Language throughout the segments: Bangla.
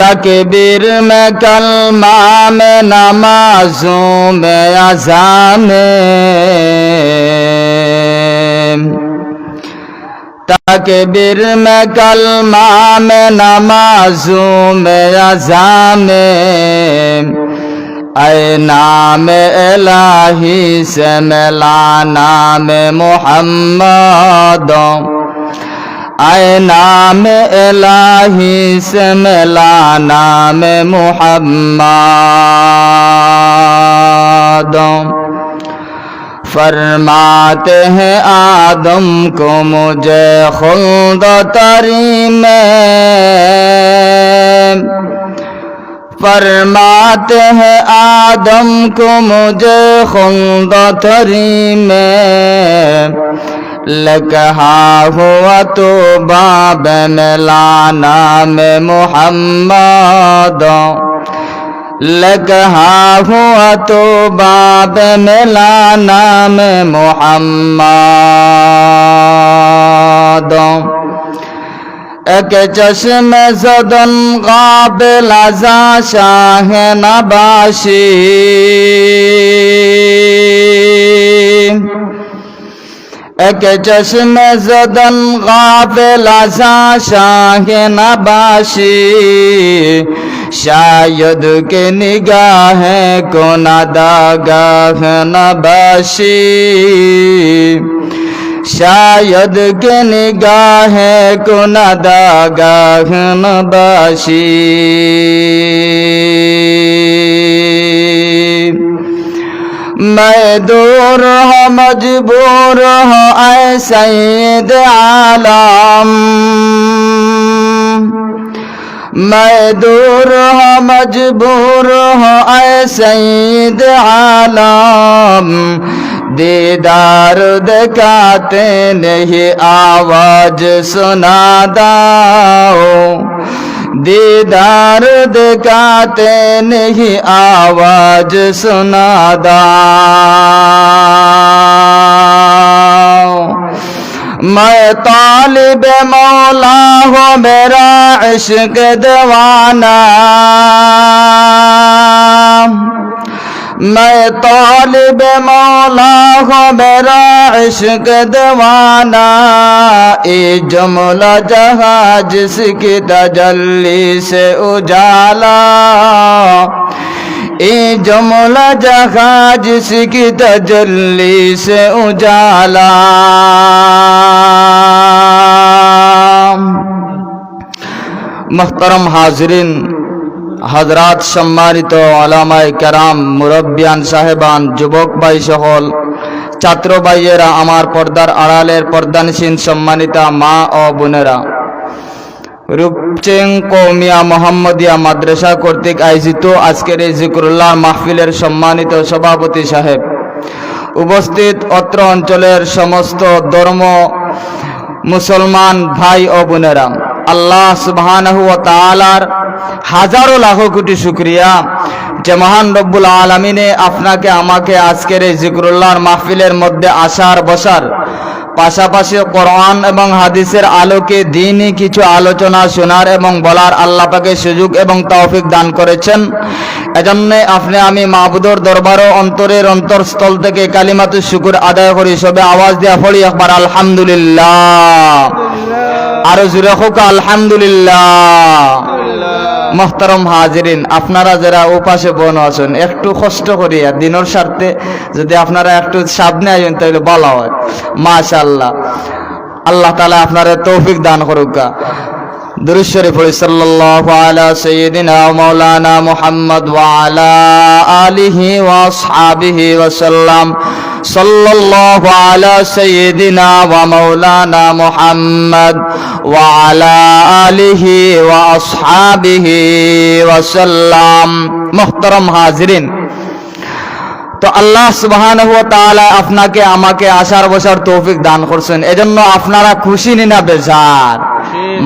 तकबीर में कलमा में नमाज़ों में अज़ान में, तकबीर में कलमा में नमाज़ों में अज़ान में, ऐ नाम इलाही से मिला नाम मुहम्मद, ऐ नाम इलाही से मिला नाम मुहम्मद। फरमाते हैं आदम को मुझे खुल्द तरी में, फरमाते हैं आदम को मुझे खुल्द तरी में, लकहा हुआ तो बाब मिला नाम मुहम्मद, लकहा हुआ तो बाब मिला नाम मुहम्मद। एक चश्मे ज़दन काबिल अज़ा शाह नबाशी, एक चश्मे ज़दन काबिल अज़ा शाह नबाशी, शायद के निगाह को नादागाह नबाशी, शायद के निगाह को नादागाह नबाशी। मैं दूर हो मजबूर हो ऐ सैयद आलम, मैं दूर हो मजबूर हो ऐ सैयद आलम, दीदार दिखाते नहीं आवाज सुना दाओ, दीदार दिखाते नहीं आवाज सुना दाओ। मैं तालिब मौला हो मेरा इश्क दीवाना, मैं तालिब मौला हो मेरा इश्क दीवाना, ये जुमला जहां जिसकी तजल्ली से उजाला, ये जुमला जहां जिसकी तजल्ली से उजाला। मुहतरम हाज़रीन हजरात, सम्मानित उलामाए केराम, मुरब्बियान साहेबान, যুবক ভাই সকল, ছাত্র ভাইয়েরা, আমার পর্দার আড়ালের পর্দানশীল সম্মানিতা মা ও বোনেরা, রূপচেং কওমিয়া মোহাম্মদিয়া মাদ্রাসা কর্তৃক আয়োজিত আজকের এই জিকরুল্লাহ মাহফিলের সম্মানিত সভাপতি সাহেব, উপস্থিত অত্র অঞ্চলের সমস্ত ধর্ম মুসলমান ভাই ও বোনেরা, আল্লাহ সুবহানাহু ওয়া তাআলার হাজারো লাখো কোটি শুকরিয়া যে মহান রব্বুল আলামিনে আপনাকে আমাকে আজকের এই জিকরুল্লাহর মাহফিলের মধ্যে আসার বসার পাশাপাশি কোরআন এবং হাদিসের আলোকে দ্বীনি কিছু আলোচনা শোনার এবং বলার আল্লাহ পাকের সুযোগ এবং তৌফিক দান করেছেন। এজন্য আমি মাবুদর দরবারও অন্তরের অন্তরস্থল থেকে কালিমাতু শুকর আদায় করি। সবে আওয়াজ দিয়া পড়ি একবার আলহামদুলিল্লাহ, আরো জোরে হোক আলহামদুলিল্লাহ। মোহতারম হাজিরিন, আপনারা যারা ওপাশে বোন আছেন একটু কষ্ট করিয়া দিনের স্বার্থে যদি আপনারা একটু সামনে আসেন তাহলে ভালো হয়। মাশাআল্লাহ, আল্লাহ তাআলা আপনারা তৌফিক দান করুক। দুরূদ শরীফ পড়ি সাল্লাল্লাহু আলা সাইয়্যিদিনা ওয়া মাওলানা মুহাম্মদ ওয়া আলা আলিহি ওয়া আসহাবিহি ওয়া সাল্লাম। সাল্লাল্লাহু আলা সাইয়্যিদিনা ওয়া মাওলানা মুহাম্মদ ওয়া আলা আলিহি ওয়া আসহাবিহি ওয়া সাল্লাম। মুহতারাম হাজিরিন, তো আল্লাহ সুবহানাহু ওয়া তাআলা আপনাকে আমাকে আসার বসার তৌফিক দান করছেন, এজন্য আপনারা খুশি না বেজার?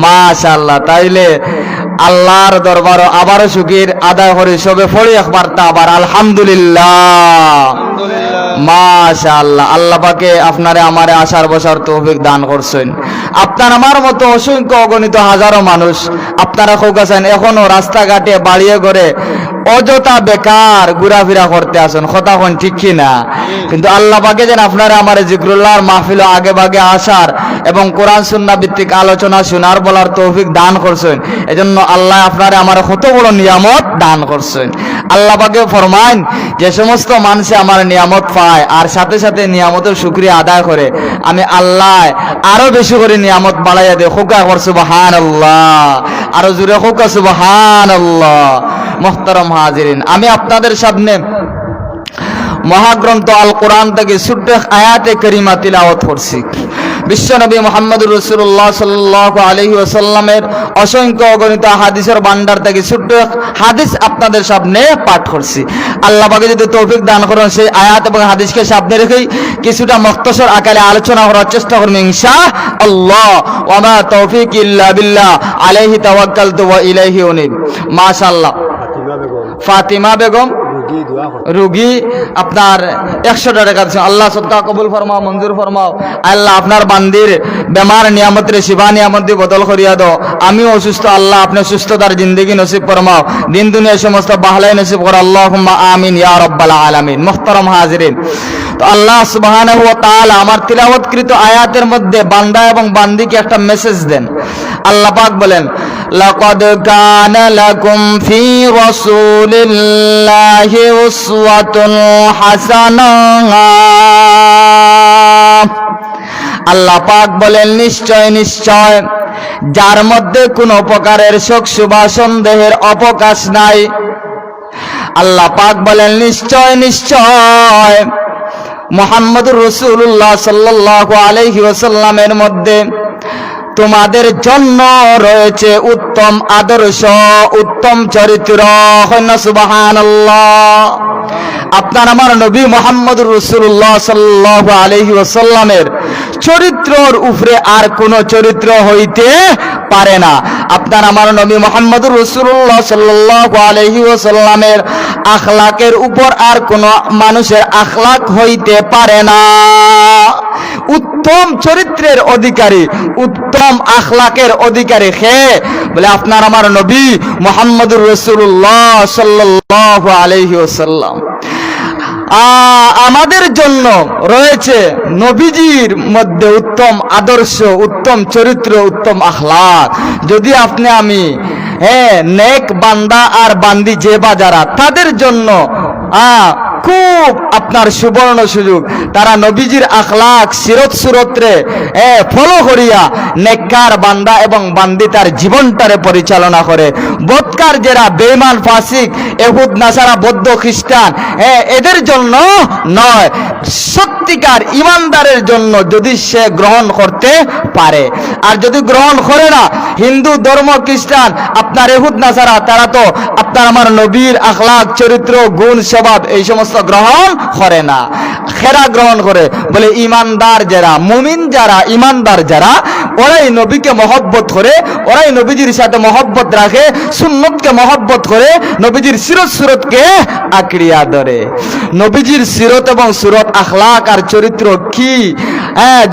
মাশাআল্লাহ। তাইলে আল্লাহর দরবারে আবারও শুকর আদায় করি। সবে পড়ি একবার তা আবার আলহামদুলিল্লাহ। মাশাআল্লাহ, আল্লাহ পাকে আপনারে আমারে আসার বসার তৌফিক দান করছেন। আপনার আমার মতো অসংখ্য অগণিত হাজারো মানুষ আপনারা খোকাছেন এখনো রাস্তাঘাটে বাড়িয়ে ঘরে অযথা বেকার ঘোরাফেরা করতে আসেন, কথা কোন ঠিক কি না? কিন্তু আল্লাহ পাকে যেন আপনারা আমার জিক্রুল্লাহর মাহফিল আগে ভাগে আসার এবং কোরআন সুন্নাহ ভিত্তিক আলোচনা শোনার বলার তৌফিক দান করছেন। এজন্য আল্লাহ আপনারা আমার কত বড় নিয়ামত দান করছেন। আল্লাহ পাকে ফরমান, যে সমস্ত মানুষে আমার নিয়ামত পায় আর সাথে সাথে নিয়ামতের শুকরিয়া আদায় করে, আমি আল্লাহ আরো বেশি করে নিয়ামত বাড়াইয়া দেয়। খোকা কর সুবহানাল্লাহ, আরো জোরে খোকা সুবহানাল্লাহ। মুহতারাম হাজিরিন, আমি আপনাদের সামনে মহাগ্রন্থ আল কোরআন থেকে ছোট্ট আয়াতে কারিমা তিলাওয়াত করছি। বিশ্বনবী মুহাম্মদুর রাসূলুল্লাহ সাল্লাল্লাহু আলাইহি ওয়াসাল্লামের অসংখ্য অগণিত হাদিসের ভান্ডার থেকে ছোট্ট হাদিস আপনাদের সামনে পাঠ করছি। আল্লাহ পাক যদি তৌফিক দান করেন সেই আয়াত এবং হাদিসকে সামনে রেখেই কিছুটা মুখতাসর আকারে আলোচনা করার চেষ্টা করব ইনশাআল্লাহ। ওয়া মা তৌফিক ইল্লা বিল্লাহ, আলাইহি তাওয়াক্কালতু ওয়া ইলাইহি উনীব। মাশাআল্লাহ, ফাতিমা বেগম রুগী আপনার 100 টাকা দিচ্ছেন। আল্লাহ সদকা কবুল ফরমাও, মঞ্জুর ফরমাও। আল্লাহ আপনার বান্দির বেমার নিয়ামতের শিবা নিয়ামত দিয়ে বদল করিয়া দাও। আমিও অসুস্থ, আল্লাহ আপনি সুস্থতার জিন্দগি নসিব ফরমাও, দিন দুনিয়া সমস্ত বাহলাই নসিব করো। আল্লাহুম্মা আমিন ইয়া রাব্বাল আলামিন। মুহতারাম হাজিরিন, তো আল্লাহ সুবহানাহু ওয়া তাআলা আমার তিলাওয়াতকৃত আয়াতের মধ্যে বান্দা এবং বান্দিকে একটা মেসেজ দেন। আল্লাহ পাক বলেন, লাকাদ কানা লাকুম ফি রাসূলিল্লাহি উসওয়াতুন হাসানাহ। আল্লাহ পাক বলেন, নিশ্চয় নিশ্চয় যার মধ্যে কোনো প্রকারের শোক শুভা সন্দেহের অবকাশ নাই। আল্লাহ পাক বলেন, নিশ্চয় নিশ্চয় মুহাম্মদুর রাসূলুল্লাহ সাল্লাল্লাহু আলাইহি ওয়াসাল্লামের মধ্যে তোমাদের জন্য রয়েছে উত্তম আদর্শ, উত্তম চরিত্র। সুবহানাল্লাহ। আপনার আমার নবী মুহাম্মদুর রাসূলুল্লাহ সাল্লাল্লাহু আলাইহি ওয়াসাল্লামের চরিত্রর উপরে আর কোন চরিত্র হইতে পারে না। আপনার আমার নবী মুহাম্মদুর রাসূলুল্লাহ সাল্লাল্লাহু আলাইহি ওয়াসাল্লামের আখলাকের উপর আর কোন মানুষের আখলাক হইতে পারে না। উত্তম চরিত্রের অধিকারী, উত্তম আখলাকের অধিকারী কে বলে? আপনার আমার নবী মুহাম্মদুর রাসূলুল্লাহ সাল্লাল্লাহু আলাইহি ওয়াসাল্লাম। আমাদের জন্য রয়েছে নবীজির মধ্যে উত্তম আদর্শ, উত্তম চরিত্র, উত্তম আখলাক। যদি আপনি আমি নেক বান্দা আর বান্দি যে বা যারা, তাদের জন্য খুব আপনার সুবর্ণ সুযোগ। তারা নবীজির আখলাক সিরত সুরতরে ফলো করিয়া নেককার বান্দা এবং বান্দি তার জীবনটারে পরিচালনা করে। বদকার যারা বেঈমান ফাসিক ইহুদ নাসারা বৌদ্ধ খ্রিস্টান, এদের জন্য নয়, সত্যিকার ইমানদারের জন্য যদি সে গ্রহণ করতে পারে। আর যদি গ্রহণ করে না, হিন্দু ধর্ম খ্রিস্টান আপনার ইহুদ নাসারা, তারা তো আপনার আমার নবীর আখলাক চরিত্র গুণ স্বভাব এই সমস্ত গ্রহণ করে না। খেরা গ্রহণ করে বলে ইমানদার যারা, মুমিন যারা, ইমানদার যারা, ওরাই নবীকে মহব্বত করে, ওরাই নবীজির সাথে মহব্বত রাখে, সুন্নতকে মহব্বত করে, নবীজির সিরত সুরতকে আঁকড়িয়া ধরে। নবীজির সিরত এবং সুরত, আখলাক আর চরিত্র কি,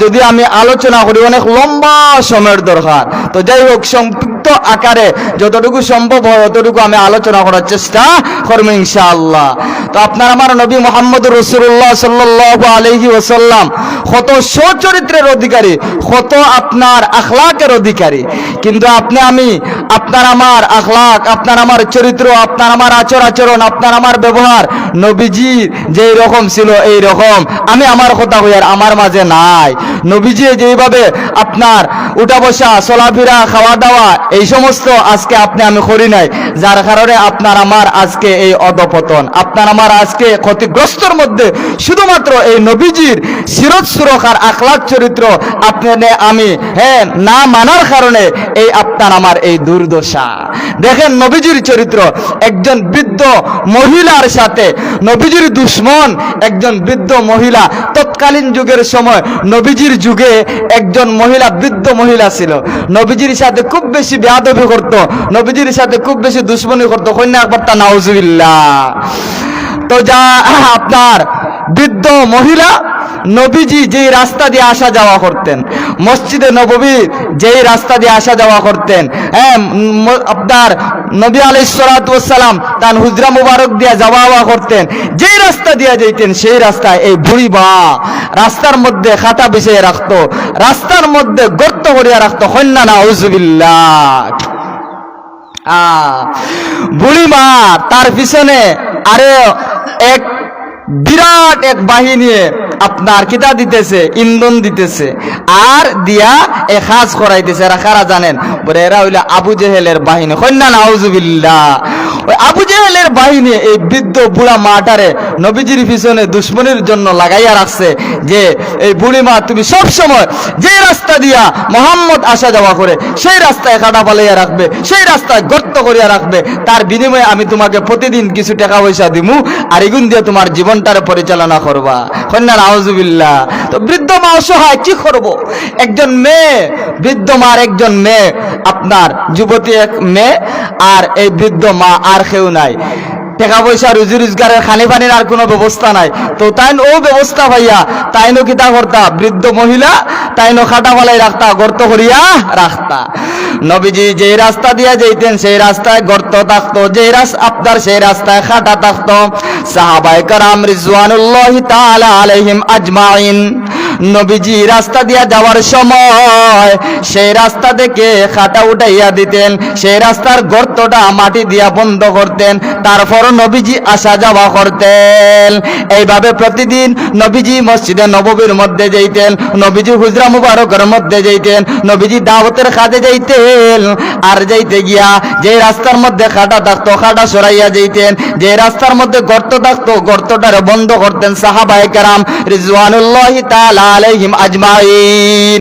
যদি আমি আলোচনা করি অনেক লম্বা সময়ের দরকার। তো যাই হোক, সংক্ষিপ্ত আকারে যতটুকু সম্ভব হয় ততটুকু আমি আলোচনা করার চেষ্টা করব ইনশাআল্লাহ। তো আপনার আমার নবী মুহাম্মদুর রাসূলুল্লাহ সাল্লাল্লাহু আলাইহি ওয়াসাল্লাম কত সচরিত্রের অধিকারী, কত আপনার আখলাকের অধিকারী। কিন্তু আপনি আমি, আপনার আমার আখলাক, আপনার আমার চরিত্র, আপনার আমার আচরণ, আপনার আমার ব্যবহার নবীজি যেই রকম ছিল এই রকম আমি আমার কথা হইয়ার আমার মাঝে নাই। নবীজি যেইভাবে আপনার উঠা বসা, চলাফেরা, খাওয়া দাওয়া এই সমস্ত আজকে আপনি আমি করি নাই, যার কারণে আপনার আমার আজকে এই অধপতন, আপনার আমার আজকে ক্ষতিগ্রস্তর মধ্যে শুধুমাত্র এই নবীজির সিরত সুরখার আখলাক চরিত্র আপনি আমি না মানার কারণে এই আপনার আমার এই দুর্দশা। দেখেন নবীজির চরিত্র, একজন বৃদ্ধ মহিলার সাথে, নবীজির দুশ্মন একজন বৃদ্ধ মহিলা। তৎকালীন যুগের সময় নবীজির যুগে একজন মহিলা, বৃদ্ধ মহিলা ছিল, নবীজির সাথে খুব বেশি বেয়াদবি করত, নবীজির সাথে খুব বেশি দুশ্মনী করতো। কন্যা একবার তা নাউজুবিল্লাহ। তো যা আপনার বৃদ্ধ মহিলা নবীজি যেই রাস্তা দিয়ে আসা যাওয়া করতেন, মসজিদে নববী যেই রাস্তা দিয়ে আসা যাওয়া করতেন, আপনার নবী আলাইহিস সালাতু ওয়াস সালাম তার হুজরা মুবারক দিয়ে যাওয়া আওয়া করতেন, যেই রাস্তা দিয়ে যাইতেন সেই রাস্তায় এই বুড়ি বা রাস্তার মধ্যে খাতা বিছিয়ে রাখতো, রাস্তার মধ্যে গর্ত করিয়া রাখতো। কন্যা নাউজুবিল্লাহ। বুড়ি মা তার পিছনে আরে এক বিরাট এক বাহিনী আপনার কিতা দিতেছে, ইন্ধন দিতেছে, আর দিয়া এক কাজ করাইতেছে। এরা কারা জানেন? বলে এরা হইলো আবু জেহেলের বাহিনী। কন্যা নাউজুবিল্লাহ। ওই আবু জেহেলের বাহিনী এই বৃদ্ধ বুড়া মাটারে নবীজির পিছনে দুশ্মনির জন্য লাগাইয়া রাখছে, যে এই বুড়ি মা তুমি সব সময় যে রাস্তা দিয়া মোহাম্মদ আসা যাওয়া করে সেই রাস্তায় কাটা পালাইয়া রাখবে, সেই রাস্তায় গর্ত করিয়া রাখবে, তার বিনিময়ে আমি তোমাকে প্রতিদিন কিছু টাকা পয়সা দিমু, আর এগুন দিয়ে তোমার জীবনটারে পরিচালনা করবা। কন্যা নাউজুবিল্লাহ। তো বৃদ্ধ মা অসহায়, কি করব? একজন মেয়ে, বৃদ্ধ মার একজন মেয়ে, আপনার যুবতী এক মেয়ে, আর এই বৃদ্ধ মা আর কেউ নাই। টাকা পয়সা রুজি রোজগারের খানি পানির আর কোনো ব্যবস্থা নাই। তো তাইন ও ব্যবস্থা ভাইয়া তাইনো কিতা করতা, বৃদ্ধ মহিলা তাইনো খাটা ফালাই রাখতা, গর্ত করিয়া রাখতা। নবীজি যে রাস্তা দিয়া যাইতেন সেই রাস্তায় গর্ত থাকতো, যে আপনার সেই রাস্তায় খাটা থাকতো। সাহাবায়ে কেরাম রিজওয়ানুল্লাহি তাআলা আলাইহিম আজমাইন নবীজি রাস্তা দিয়া যাওয়ার সময় সেই রাস্তা থেকে খাটা উঠাইয়া দিতেন, সেই রাস্তার গর্তটা মাটি দিয়া বন্ধ করতেন, তারপর নবীজি আসা যাওয়া করতেন। এইভাবে প্রতিদিন নবীজি মসজিদে নববীর মধ্যে যাইতেন, নবীজি হুজরা মুবারকের মধ্যে যাইতেন, নবীজি দাওয়াতের কাজে যাইতেন। আর যাইতে গিয়া যে রাস্তার মধ্যে খাটা থাকতো খাটা সরাইয়া যাইতেন, যে রাস্তার মধ্যে গর্ত থাকতো গর্তটারে বন্ধ করতেন। সাহাবায়ে কেরাম রিজওয়ানুল্লাহি তাআলা আলাইহিম আজমাইন।